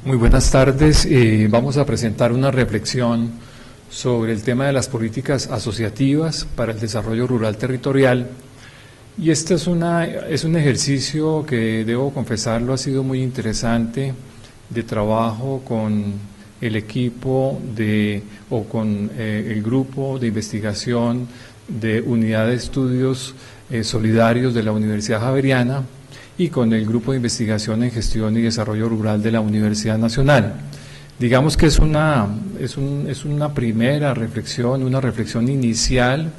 Muy buenas tardes. Vamos a presentar una reflexión sobre el tema de las políticas asociativas para el desarrollo rural territorial. Y este es un ejercicio que, debo confesarlo, ha sido muy interesante, de trabajo con el equipo con el grupo de investigación de Unidad de Estudios Solidarios de la Universidad Javeriana y con el Grupo de Investigación en Gestión y Desarrollo Rural de la Universidad Nacional. Digamos que es una primera reflexión, una reflexión inicial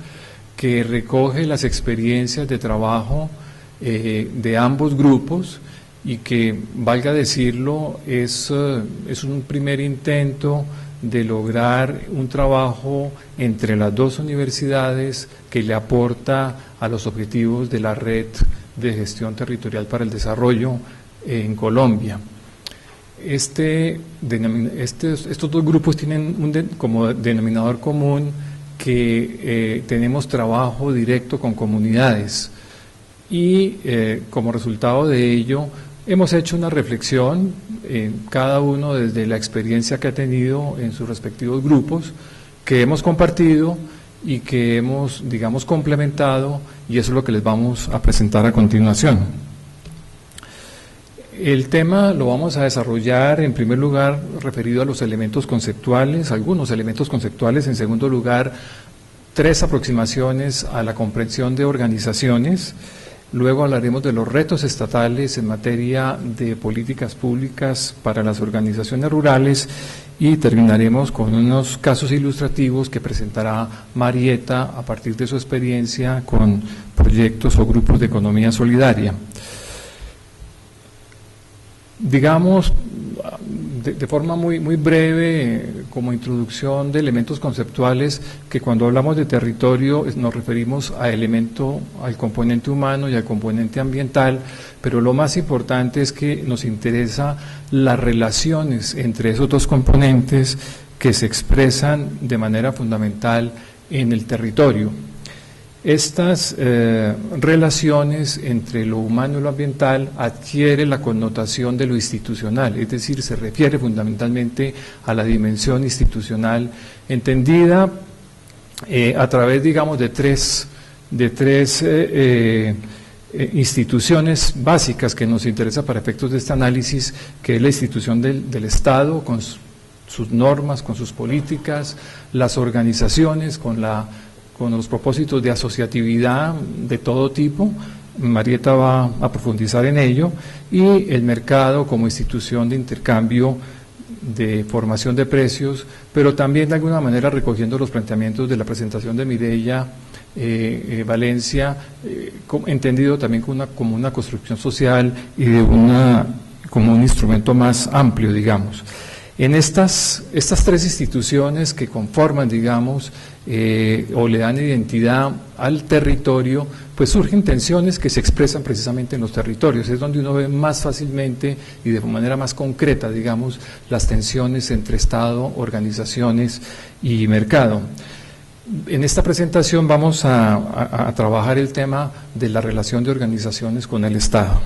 que recoge las experiencias de trabajo de ambos grupos y que, valga decirlo, es un primer intento de lograr un trabajo entre las dos universidades que le aporta a los objetivos de la red de gestión territorial para el desarrollo en Colombia. Estos dos grupos tienen como denominador común que tenemos trabajo directo con comunidades y como resultado de ello hemos hecho una reflexión, cada uno desde la experiencia que ha tenido en sus respectivos grupos, que hemos compartido y que hemos, digamos, complementado, y eso es lo que les vamos a presentar a continuación. El tema lo vamos a desarrollar, en primer lugar, referido a los elementos conceptuales, algunos elementos conceptuales; en segundo lugar, 3 aproximaciones a la comprensión de organizaciones; luego hablaremos de los retos estatales en materia de políticas públicas para las organizaciones rurales y terminaremos con unos casos ilustrativos que presentará Marieta a partir de su experiencia con proyectos o grupos de economía solidaria. Digamos, de forma muy breve, como introducción de elementos conceptuales, que cuando hablamos de territorio nos referimos al componente humano y al componente ambiental, pero lo más importante es que nos interesa las relaciones entre esos dos componentes que se expresan de manera fundamental en el territorio. Estas relaciones entre lo humano y lo ambiental adquieren la connotación de lo institucional, es decir, se refiere fundamentalmente a la dimensión institucional, entendida a través, digamos, de tres instituciones básicas que nos interesa para efectos de este análisis, que es la institución del Estado, con sus normas, con sus políticas; las organizaciones, con los propósitos de asociatividad de todo tipo, Marieta va a profundizar en ello; y el mercado como institución de intercambio, de formación de precios, pero también de alguna manera recogiendo los planteamientos de la presentación de Mireya Valencia, entendido también como una construcción social y como un instrumento más amplio, digamos. En estas 3 instituciones que conforman, digamos, o le dan identidad al territorio, pues surgen tensiones que se expresan precisamente en los territorios. Es donde uno ve más fácilmente y de manera más concreta, digamos, las tensiones entre Estado, organizaciones y mercado. En esta presentación vamos a trabajar el tema de la relación de organizaciones con el Estado.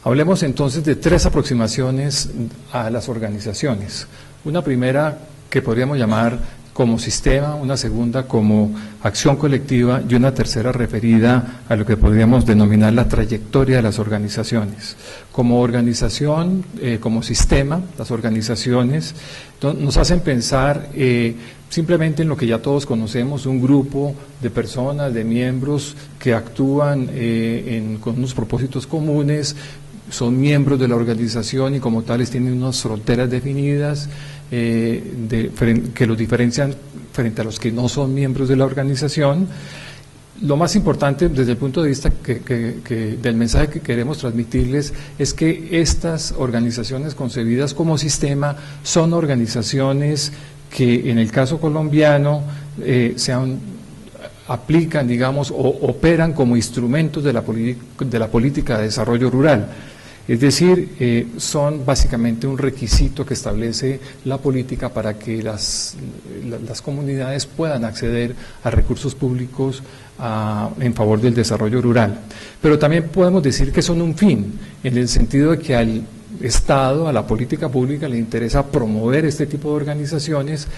Hablemos entonces de 3 aproximaciones a las organizaciones. Una primera que podríamos llamar como sistema, una segunda como acción colectiva y una tercera referida a lo que podríamos denominar la trayectoria de las organizaciones. Como organización, como sistema, las organizaciones nos hacen pensar simplemente en lo que ya todos conocemos, un grupo de personas, de miembros que actúan con unos propósitos comunes, son miembros de la organización y como tales tienen unas fronteras definidas que los diferencian frente a los que no son miembros de la organización. Lo más importante desde el punto de vista del mensaje que queremos transmitirles es que estas organizaciones concebidas como sistema son organizaciones que en el caso colombiano aplican, digamos, o operan como instrumentos de la política de desarrollo rural. Es decir, son básicamente un requisito que establece la política para que las comunidades puedan acceder a recursos públicos en favor del desarrollo rural. Pero también podemos decir que son un fin, en el sentido de que al Estado, a la política pública, le interesa promover este tipo de organizaciones,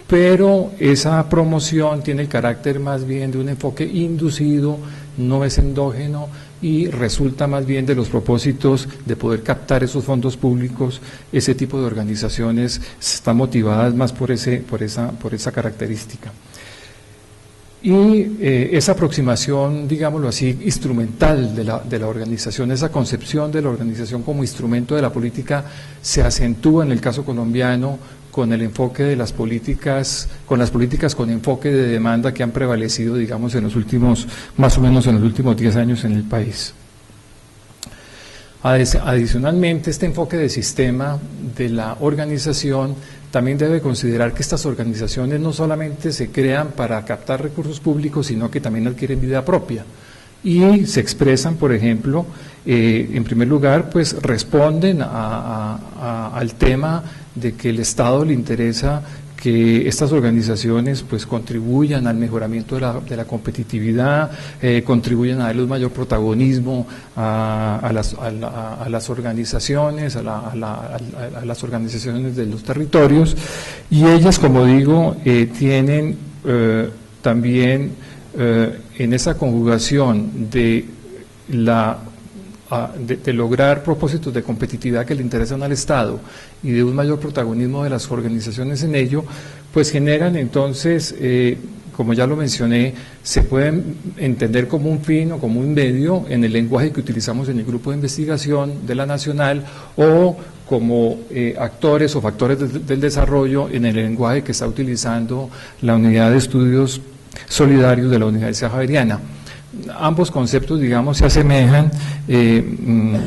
pero esa promoción tiene el carácter más bien de un enfoque inducido, no es endógeno y resulta más bien de los propósitos de poder captar esos fondos públicos. Ese tipo de organizaciones están motivadas más por esa característica. Y esa aproximación, digámoslo así, instrumental de la organización, esa concepción de la organización como instrumento de la política, se acentúa en el caso colombiano con el enfoque de las políticas, con enfoque de demanda que han prevalecido, digamos, más o menos en los últimos 10 años en el país. Adicionalmente, este enfoque de sistema de la organización también debe considerar que estas organizaciones no solamente se crean para captar recursos públicos, sino que también adquieren vida propia. Y se expresan, por ejemplo, en primer lugar, pues responden al tema de que el Estado le interesa que estas organizaciones pues contribuyan al mejoramiento de la competitividad, contribuyan a darle un mayor protagonismo a las organizaciones, a las organizaciones de los territorios, y ellas, como digo, tienen también en esa conjugación de lograr propósitos de competitividad que le interesan al Estado y de un mayor protagonismo de las organizaciones en ello, pues generan entonces, como ya lo mencioné, se pueden entender como un fin o como un medio en el lenguaje que utilizamos en el grupo de investigación de la Nacional, o como actores o factores del desarrollo en el lenguaje que está utilizando la Unidad de Estudios Solidarios de la Universidad Javeriana. Ambos conceptos, digamos, se asemejan,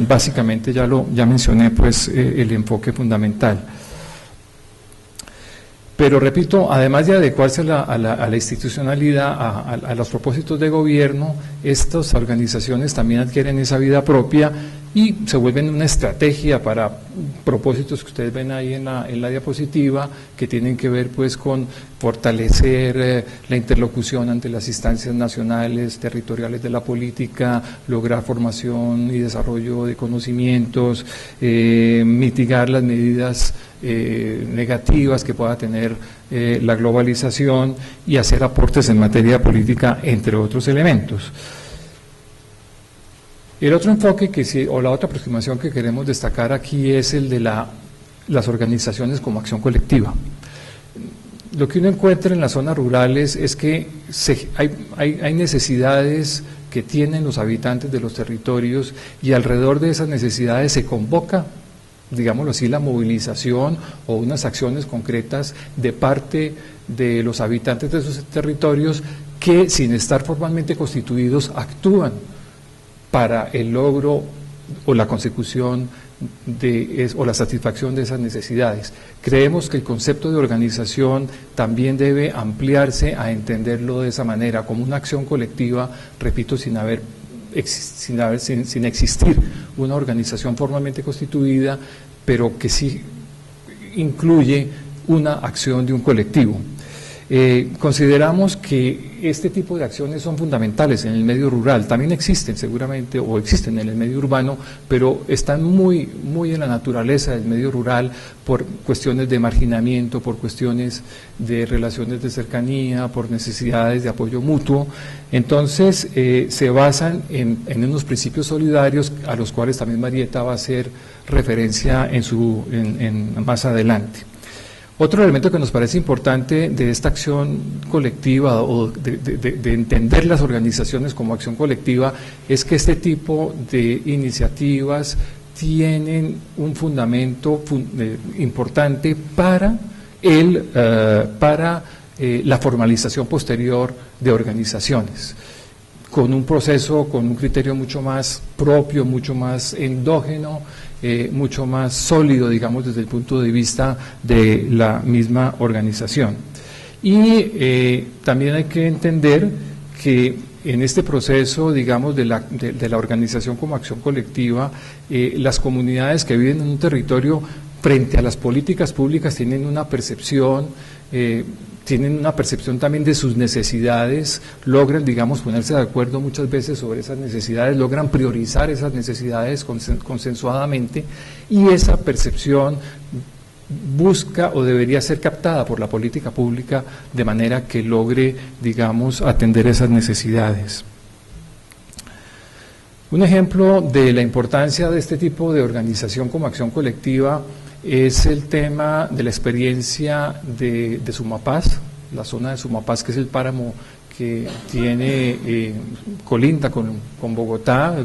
básicamente ya mencioné pues el enfoque fundamental. Pero repito, además de adecuarse a la institucionalidad, a los propósitos de gobierno, estas organizaciones también adquieren esa vida propia y se vuelven una estrategia para propósitos que ustedes ven ahí en la diapositiva, que tienen que ver pues con fortalecer la interlocución ante las instancias nacionales, territoriales de la política, lograr formación y desarrollo de conocimientos, mitigar las medidas negativas que pueda tener la globalización y hacer aportes en materia política, entre otros elementos. El otro enfoque o la otra aproximación que queremos destacar aquí es el de las organizaciones como acción colectiva. Lo que uno encuentra en las zonas rurales es que hay necesidades que tienen los habitantes de los territorios, y alrededor de esas necesidades se convoca, digámoslo así, la movilización o unas acciones concretas de parte de los habitantes de esos territorios que, sin estar formalmente constituidos, actúan para el logro o la consecución o la satisfacción de esas necesidades. Creemos que el concepto de organización también debe ampliarse a entenderlo de esa manera, como una acción colectiva, repito, sin existir una organización formalmente constituida, pero que sí incluye una acción de un colectivo. Consideramos que este tipo de acciones son fundamentales en el medio rural. También existen seguramente, o existen en el medio urbano, pero están muy en la naturaleza del medio rural por cuestiones de marginamiento, por cuestiones de relaciones de cercanía, por necesidades de apoyo mutuo. Entonces se basan en unos principios solidarios a los cuales también Marieta va a hacer referencia más adelante. Otro elemento que nos parece importante de esta acción colectiva, o de entender las organizaciones como acción colectiva, es que este tipo de iniciativas tienen un fundamento importante para la formalización posterior de organizaciones, con un proceso, con un criterio mucho más propio, mucho más endógeno, mucho más sólido, digamos, desde el punto de vista de la misma organización. Y también hay que entender que en este proceso, digamos, de la organización como acción colectiva, las comunidades que viven en un territorio frente a las políticas públicas tienen una percepción también de sus necesidades, logran, digamos, ponerse de acuerdo muchas veces sobre esas necesidades, logran priorizar esas necesidades consensuadamente, y esa percepción busca o debería ser captada por la política pública de manera que logre, digamos, atender esas necesidades. Un ejemplo de la importancia de este tipo de organización como acción colectiva es el tema de la experiencia de Sumapaz, la zona de Sumapaz, que es el páramo que tiene, colinda con Bogotá,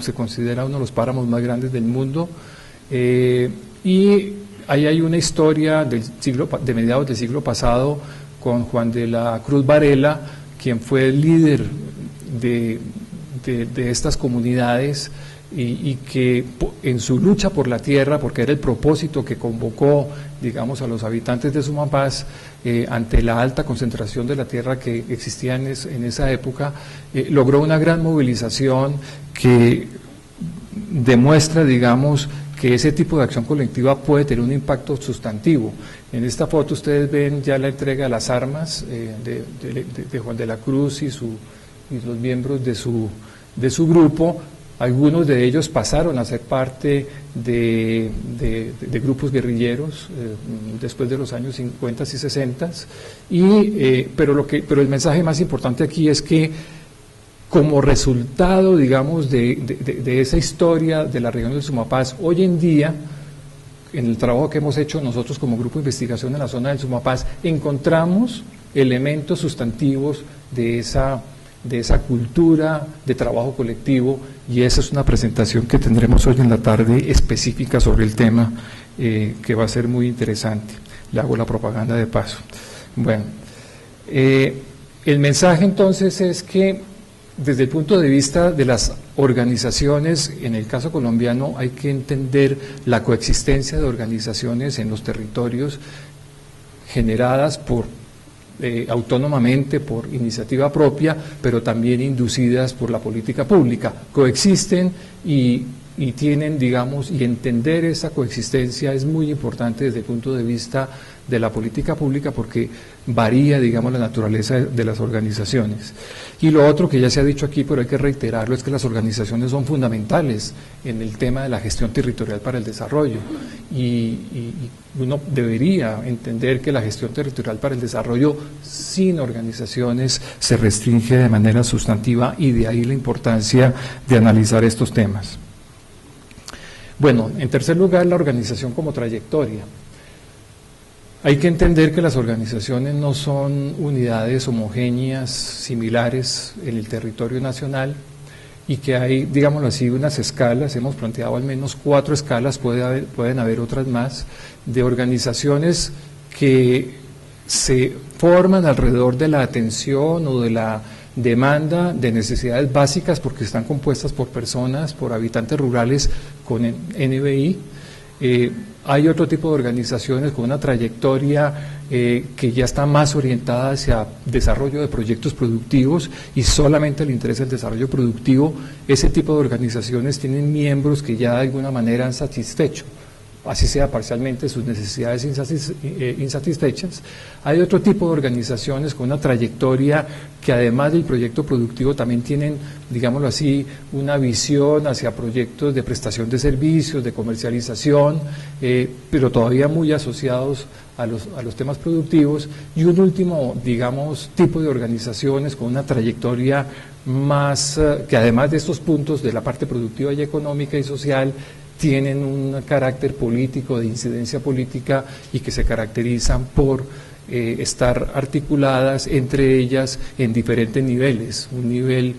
se considera uno de los páramos más grandes del mundo, y ahí hay una historia de mediados del siglo pasado con Juan de la Cruz Varela, quien fue el líder de estas comunidades, y que en su lucha por la tierra, porque era el propósito que convocó, digamos, a los habitantes de Sumapaz, ante la alta concentración de la tierra que existía en esa época, logró una gran movilización que demuestra, digamos, que ese tipo de acción colectiva puede tener un impacto sustantivo. En esta foto ustedes ven ya la entrega de las armas de Juan de la Cruz y los miembros de su grupo. Algunos de ellos pasaron a ser parte de grupos guerrilleros después de los años 50 y 60, pero el mensaje más importante aquí es que, como resultado, digamos, de esa historia de la región del Sumapaz, hoy en día, en el trabajo que hemos hecho nosotros como grupo de investigación en la zona del Sumapaz, encontramos elementos sustantivos de esa cultura de trabajo colectivo, y esa es una presentación que tendremos hoy en la tarde específica sobre el tema, que va a ser muy interesante. Le hago la propaganda de paso. Bueno, el mensaje entonces es que, desde el punto de vista de las organizaciones, en el caso colombiano hay que entender la coexistencia de organizaciones en los territorios generadas autónomamente, por iniciativa propia, pero también inducidas por la política pública. Coexisten y tienen, digamos, y entender esa coexistencia es muy importante desde el punto de vista de la política pública, porque varía, digamos, la naturaleza de las organizaciones. Y lo otro que ya se ha dicho aquí, pero hay que reiterarlo, es que las organizaciones son fundamentales en el tema de la gestión territorial para el desarrollo, y uno debería entender que la gestión territorial para el desarrollo sin organizaciones se restringe de manera sustantiva, y de ahí la importancia de analizar estos temas. Bueno, en tercer lugar, la organización como trayectoria. Hay que entender que las organizaciones no son unidades homogéneas, similares en el territorio nacional, y que hay, digámoslo así, unas escalas. Hemos planteado al menos 4 escalas, pueden haber otras más, de organizaciones que se forman alrededor de la atención o de la demanda de necesidades básicas, porque están compuestas por personas, por habitantes rurales con NBI. Hay otro tipo de organizaciones con una trayectoria que ya está más orientada hacia desarrollo de proyectos productivos, y solamente le interesa el desarrollo productivo. Ese tipo de organizaciones tienen miembros que ya de alguna manera han satisfecho, así sea parcialmente, sus necesidades insatisfechas. Hay otro tipo de organizaciones con una trayectoria que, además del proyecto productivo, también tienen, digámoslo así, una visión hacia proyectos de prestación de servicios, de comercialización, pero todavía muy asociados a los temas productivos. Y un último, digamos, tipo de organizaciones con una trayectoria más, que además de estos puntos de la parte productiva y económica y social, tienen un carácter político, de incidencia política, y que se caracterizan por estar articuladas entre ellas en diferentes niveles, un nivel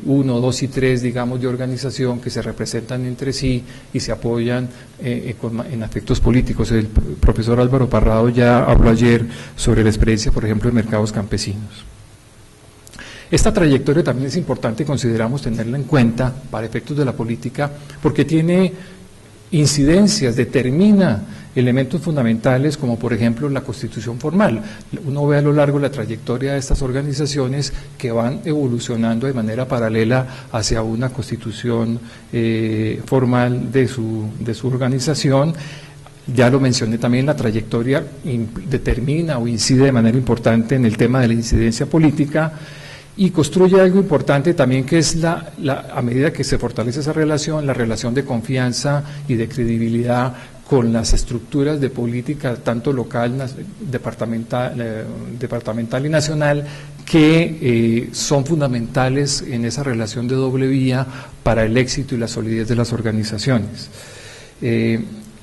1, 2 y 3, digamos, de organización, que se representan entre sí y se apoyan en aspectos políticos. El profesor Álvaro Parrado ya habló ayer sobre la experiencia, por ejemplo, de mercados campesinos. Esta trayectoria también es importante, consideramos, tenerla en cuenta para efectos de la política, porque tiene incidencias, determina elementos fundamentales como por ejemplo la constitución formal. Uno ve a lo largo de la trayectoria de estas organizaciones que van evolucionando de manera paralela hacia una constitución formal de su organización. Ya lo mencioné también, la trayectoria determina o incide de manera importante en el tema de la incidencia política y construye algo importante también, que es a medida que se fortalece esa relación, la relación de confianza y de credibilidad con las estructuras de política, tanto local, departamental y nacional, que son fundamentales en esa relación de doble vía para el éxito y la solidez de las organizaciones.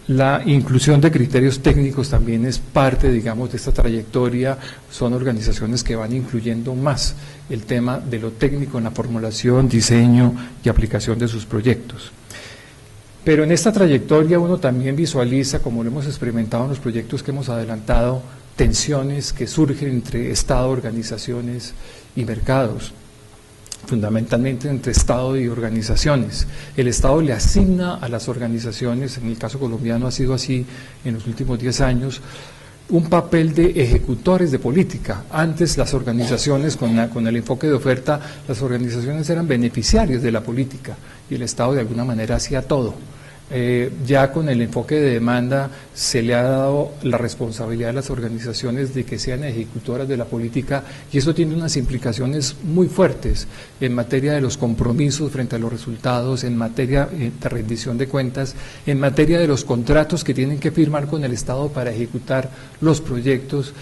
La inclusión de criterios técnicos también es parte, digamos, de esta trayectoria. Son organizaciones que van incluyendo más el tema de lo técnico en la formulación, diseño y aplicación de sus proyectos. Pero en esta trayectoria uno también visualiza, como lo hemos experimentado en los proyectos que hemos adelantado, tensiones que surgen entre Estado, organizaciones y mercados, fundamentalmente entre Estado y organizaciones. El Estado le asigna a las organizaciones, en el caso colombiano ha sido así en los últimos 10 años, un papel de ejecutores de política. Antes las organizaciones, con el enfoque de oferta, las organizaciones eran beneficiarios de la política y el Estado de alguna manera hacía todo. Ya con el enfoque de demanda se le ha dado la responsabilidad a las organizaciones de que sean ejecutoras de la política, y eso tiene unas implicaciones muy fuertes en materia de los compromisos frente a los resultados, en materia de rendición de cuentas, en materia de los contratos que tienen que firmar con el Estado para ejecutar los proyectos,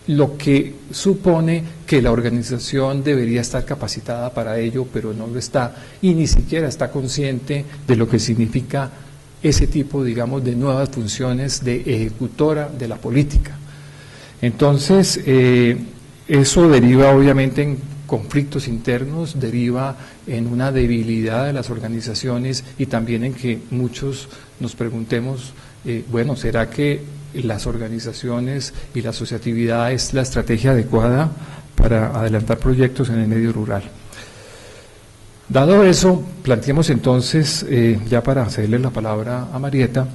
lo que supone que la organización debería estar capacitada para ello, pero no lo está, y ni siquiera está consciente de lo que significa ese tipo, digamos, de nuevas funciones de ejecutora de la política. Entonces, eso deriva obviamente en conflictos internos, deriva en una debilidad de las organizaciones y también en que muchos nos preguntemos, bueno, ¿será que las organizaciones y la asociatividad es la estrategia adecuada para adelantar proyectos en el medio rural? Dado eso, planteemos entonces, ya para cederle la palabra a Marieta,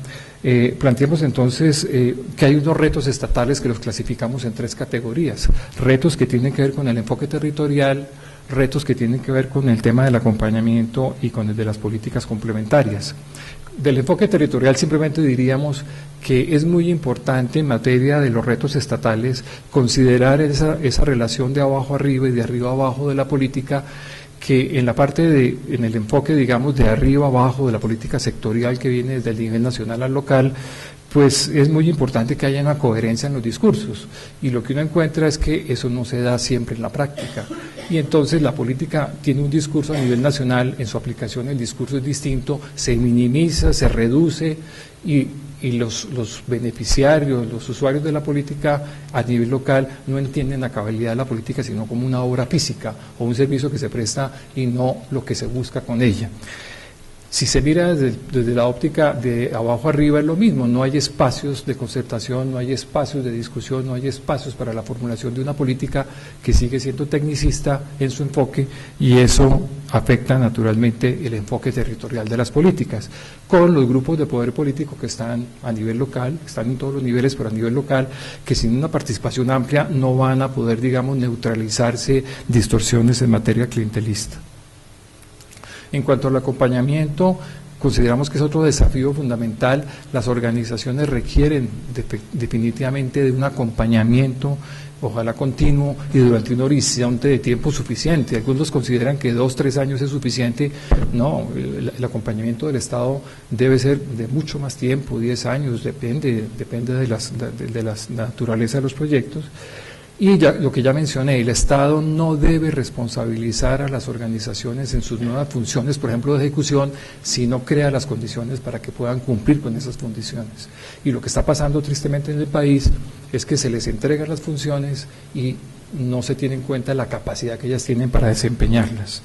planteemos entonces que hay unos retos estatales que los clasificamos en 3 categorías: retos que tienen que ver con el enfoque territorial, retos que tienen que ver con el tema del acompañamiento y con el de las políticas complementarias. Del enfoque territorial simplemente diríamos que es muy importante en materia de los retos estatales considerar esa relación de abajo arriba y de arriba abajo de la política, que en la parte en el enfoque, digamos, de arriba abajo de la política sectorial que viene desde el nivel nacional al local, pues es muy importante que haya una coherencia en los discursos, y lo que uno encuentra es que eso no se da siempre en la práctica, y entonces la política tiene un discurso a nivel nacional, en su aplicación el discurso es distinto, se minimiza, se reduce, y los beneficiarios, los usuarios de la política a nivel local no entienden la cabalidad de la política sino como una obra física o un servicio que se presta y no lo que se busca con ella. Si se mira desde la óptica de abajo arriba es lo mismo, no hay espacios de concertación, no hay espacios de discusión, no hay espacios para la formulación de una política que sigue siendo tecnicista en su enfoque, y eso afecta naturalmente el enfoque territorial de las políticas, con los grupos de poder político que están a nivel local, están en todos los niveles, pero a nivel local, que sin una participación amplia no van a poder, digamos, neutralizarse distorsiones en materia clientelista. En cuanto al acompañamiento, consideramos que es otro desafío fundamental. Las organizaciones requieren definitivamente de un acompañamiento, ojalá continuo y durante un horizonte de tiempo suficiente. Algunos consideran que 2 o 3 años es suficiente. No, el acompañamiento del Estado debe ser de mucho más tiempo, 10 años, depende de la naturaleza de los proyectos. Y ya, lo que ya mencioné, el Estado no debe responsabilizar a las organizaciones en sus nuevas funciones, por ejemplo, de ejecución, si no crea las condiciones para que puedan cumplir con esas condiciones. Y lo que está pasando tristemente en el país es que se les entregan las funciones y no se tiene en cuenta la capacidad que ellas tienen para desempeñarlas.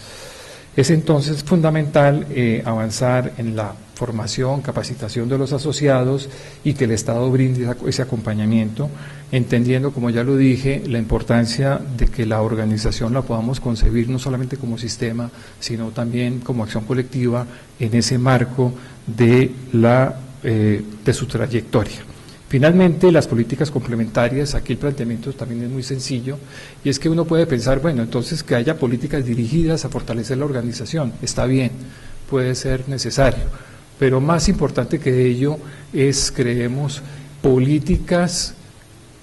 Es entonces fundamental avanzar en la formación, capacitación de los asociados y que el Estado brinde ese acompañamiento, entendiendo, como ya lo dije, la importancia de que la organización la podamos concebir no solamente como sistema, sino también como acción colectiva en ese marco de la de su trayectoria. Finalmente, las políticas complementarias, aquí el planteamiento también es muy sencillo, y es que uno puede pensar, bueno, entonces que haya políticas dirigidas a fortalecer la organización, está bien, puede ser necesario, pero más importante que ello es, creemos, políticas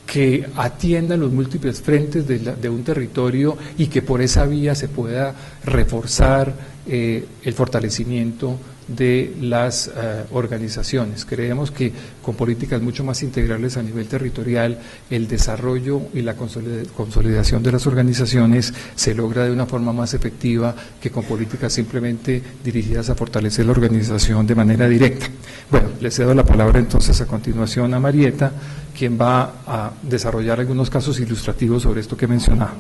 que atiendan los múltiples frentes de un territorio y que por esa vía se pueda reforzar el fortalecimiento de las organizaciones. Creemos que con políticas mucho más integrales a nivel territorial, el desarrollo y la consolidación de las organizaciones se logra de una forma más efectiva que con políticas simplemente dirigidas a fortalecer la organización de manera directa. Bueno, le cedo la palabra entonces a continuación a Marieta, quien va a desarrollar algunos casos ilustrativos sobre esto que mencionaba.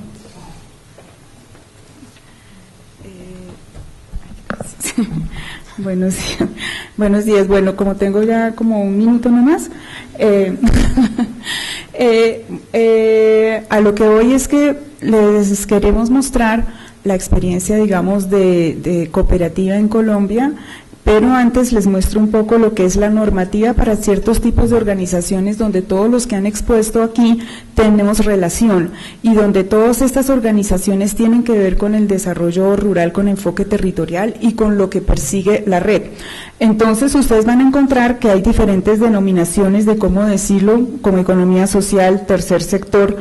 Buenos días. Buenos días. Bueno, como tengo ya como un minuto nomás, a lo que voy es que les queremos mostrar la experiencia, digamos, de cooperativa en Colombia, pero antes les muestro un poco lo que es la normativa para ciertos tipos de organizaciones donde todos los que han expuesto aquí tenemos relación y donde todas estas organizaciones tienen que ver con el desarrollo rural con enfoque territorial y con lo que persigue la red. Entonces ustedes van a encontrar que hay diferentes denominaciones de cómo decirlo, como economía social, tercer sector.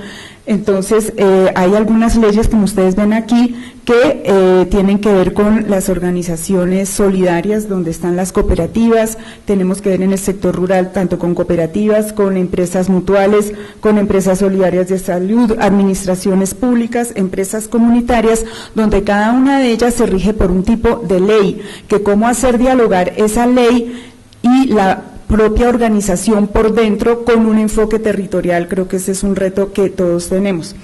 Entonces, hay algunas leyes, como ustedes ven aquí, que tienen que ver con las organizaciones solidarias, donde están las cooperativas. Tenemos que ver en el sector rural tanto con cooperativas, con empresas mutuales, con empresas solidarias de salud, administraciones públicas, empresas comunitarias, donde cada una de ellas se rige por un tipo de ley, que cómo hacer dialogar esa ley y la propia organización por dentro con un enfoque territorial. Creo que ese es un reto que todos tenemos.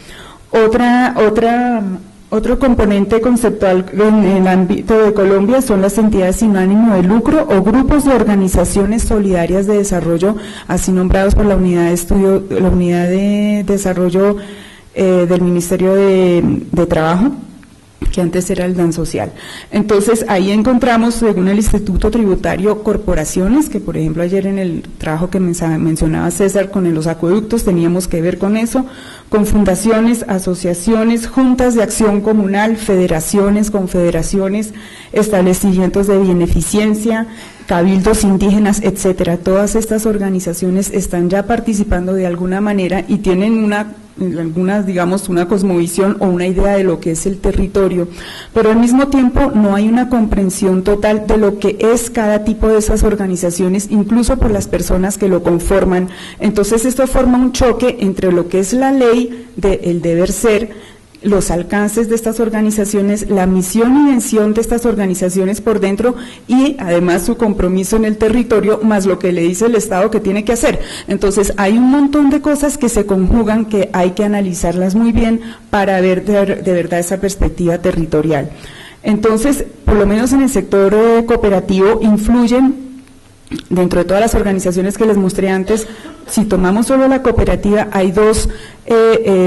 Otro componente conceptual en el ámbito de Colombia son las entidades sin ánimo de lucro o grupos de organizaciones solidarias de desarrollo, así nombrados por la unidad de estudio, la unidad de desarrollo del Ministerio de Trabajo, que antes era el DAN social. Entonces, ahí encontramos, según el Instituto Tributario, corporaciones, que por ejemplo ayer en el trabajo que mencionaba César con los acueductos teníamos que ver con eso, con fundaciones, asociaciones, juntas de acción comunal, federaciones, confederaciones, establecimientos de beneficencia, cabildos indígenas, etcétera. Todas estas organizaciones están ya participando de alguna manera y tienen algunas, digamos, una cosmovisión o una idea de lo que es el territorio, pero al mismo tiempo no hay una comprensión total de lo que es cada tipo de esas organizaciones, incluso por las personas que lo conforman. Entonces esto forma un choque entre lo que es la ley del deber ser, los alcances de estas organizaciones, la misión y mención de estas organizaciones por dentro y además su compromiso en el territorio, más lo que le dice el Estado que tiene que hacer. Entonces hay un montón de cosas que se conjugan que hay que analizarlas muy bien para ver de verdad esa perspectiva territorial. Entonces, por lo menos en el sector cooperativo influyen, dentro de todas las organizaciones que les mostré antes, si tomamos solo la cooperativa, hay dos,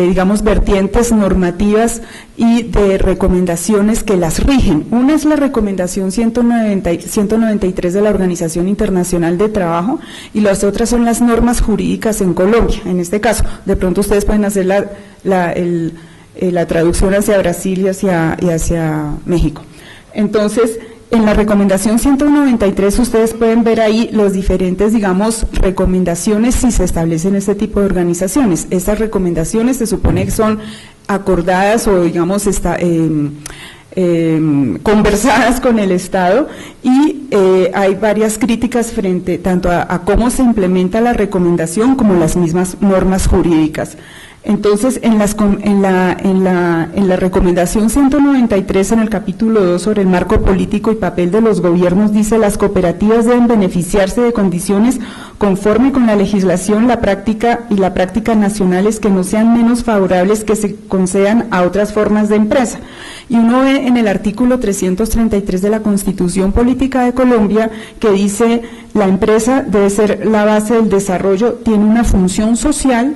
digamos, vertientes normativas y de recomendaciones que las rigen. Una es la recomendación 193 de la Organización Internacional de Trabajo y las otras son las normas jurídicas en Colombia. En este caso, de pronto ustedes pueden hacer la traducción hacia Brasil y hacia México. Entonces, en la recomendación 193 ustedes pueden ver ahí los diferentes, digamos, recomendaciones si se establecen este tipo de organizaciones. Estas recomendaciones se supone que son acordadas o, digamos, conversadas con el Estado y hay varias críticas frente tanto a cómo se implementa la recomendación como las mismas normas jurídicas. Entonces, en la recomendación 193, en el capítulo 2 sobre el marco político y papel de los gobiernos, dice: las cooperativas deben beneficiarse de condiciones conforme con la legislación, la práctica nacionales que no sean menos favorables que se concedan a otras formas de empresa. Y uno ve en el artículo 333 de la Constitución Política de Colombia que dice: la empresa debe ser la base del desarrollo, tiene una función social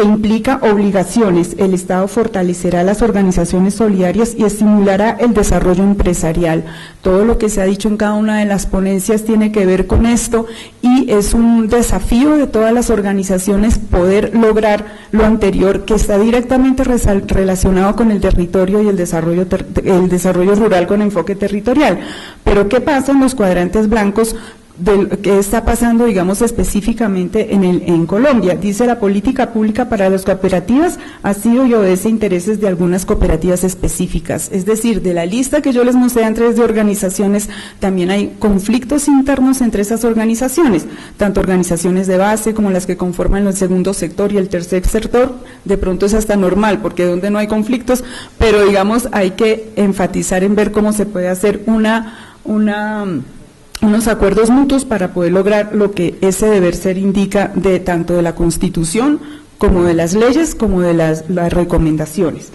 que implica obligaciones. El Estado fortalecerá las organizaciones solidarias y estimulará el desarrollo empresarial. Todo lo que se ha dicho en cada una de las ponencias tiene que ver con esto y es un desafío de todas las organizaciones poder lograr lo anterior, que está directamente relacionado con el territorio y el desarrollo rural con enfoque territorial. Pero ¿qué pasa en los cuadrantes blancos? ¿Qué está pasando, digamos, específicamente en Colombia? Dice: la política pública para las cooperativas ha sido y obedece intereses de algunas cooperativas específicas. Es decir, de la lista que yo les mostré antes de organizaciones, también hay conflictos internos entre esas organizaciones, tanto organizaciones de base como las que conforman el segundo sector y el tercer sector. De pronto es hasta normal, porque donde no hay conflictos, pero digamos, hay que enfatizar en ver cómo se puede hacer unos acuerdos mutuos para poder lograr lo que ese deber ser indica de tanto de la Constitución como de las leyes como de las recomendaciones.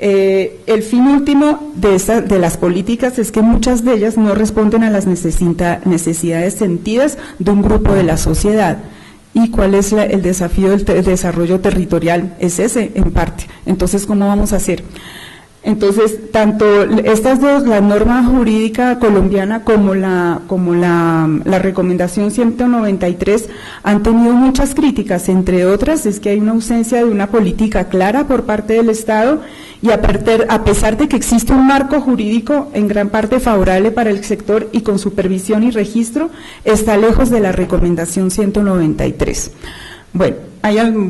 El fin último de las políticas es que muchas de ellas no responden a las necesidades sentidas de un grupo de la sociedad. ¿Y cuál es el desafío del desarrollo territorial? Es ese, en parte. Entonces, ¿cómo vamos a hacer? Entonces, tanto estas dos, la norma jurídica colombiana como la recomendación 193, han tenido muchas críticas. Entre otras, es que hay una ausencia de una política clara por parte del Estado y a pesar de que existe un marco jurídico en gran parte favorable para el sector y con supervisión y registro, está lejos de la recomendación 193. Bueno,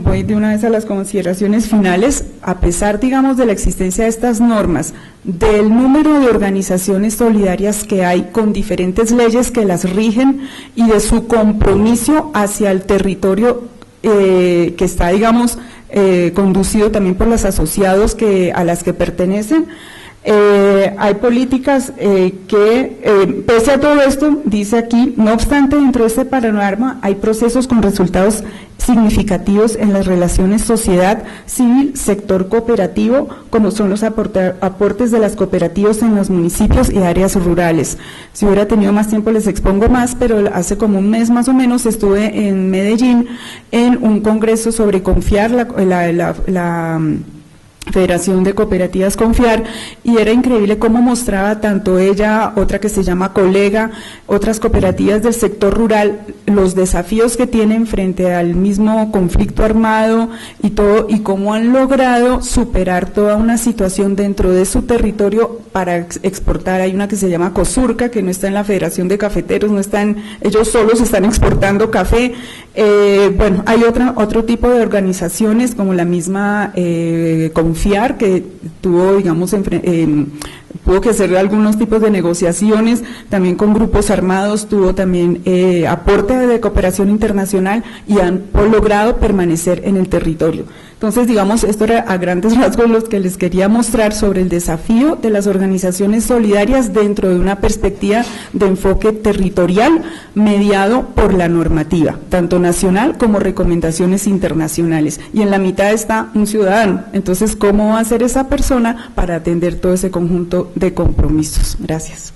voy de una vez a las consideraciones finales. A pesar, digamos, de la existencia de estas normas, del número de organizaciones solidarias que hay con diferentes leyes que las rigen y de su compromiso hacia el territorio que está, digamos, conducido también por los asociados a las que pertenecen, hay políticas que, pese a todo esto, dice aquí, no obstante, dentro de este panorama hay procesos con resultados significativos en las relaciones sociedad civil, sector cooperativo, como son los aportes de las cooperativas en los municipios y áreas rurales. Si hubiera tenido más tiempo les expongo más, pero hace como un mes más o menos estuve en Medellín en un congreso sobre Confiar, la Federación de Cooperativas Confiar, y era increíble cómo mostraba tanto ella, otra que se llama Colega, otras cooperativas del sector rural, los desafíos que tienen frente al mismo conflicto armado y todo, y cómo han logrado superar toda una situación dentro de su territorio para exportar. Hay una que se llama Cosurca, que no está en la Federación de Cafeteros, ellos solos están exportando café. Bueno, hay otro tipo de organizaciones como la misma Confiar, que tuvo, digamos, tuvo que hacer algunos tipos de negociaciones, también con grupos armados, tuvo también aporte de cooperación internacional y han logrado permanecer en el territorio. Entonces, digamos, esto era a grandes rasgos lo que les quería mostrar sobre el desafío de las organizaciones solidarias dentro de una perspectiva de enfoque territorial mediado por la normativa, tanto nacional como recomendaciones internacionales. Y en la mitad está un ciudadano. Entonces, ¿cómo va a ser esa persona para atender todo ese conjunto de compromisos? Gracias.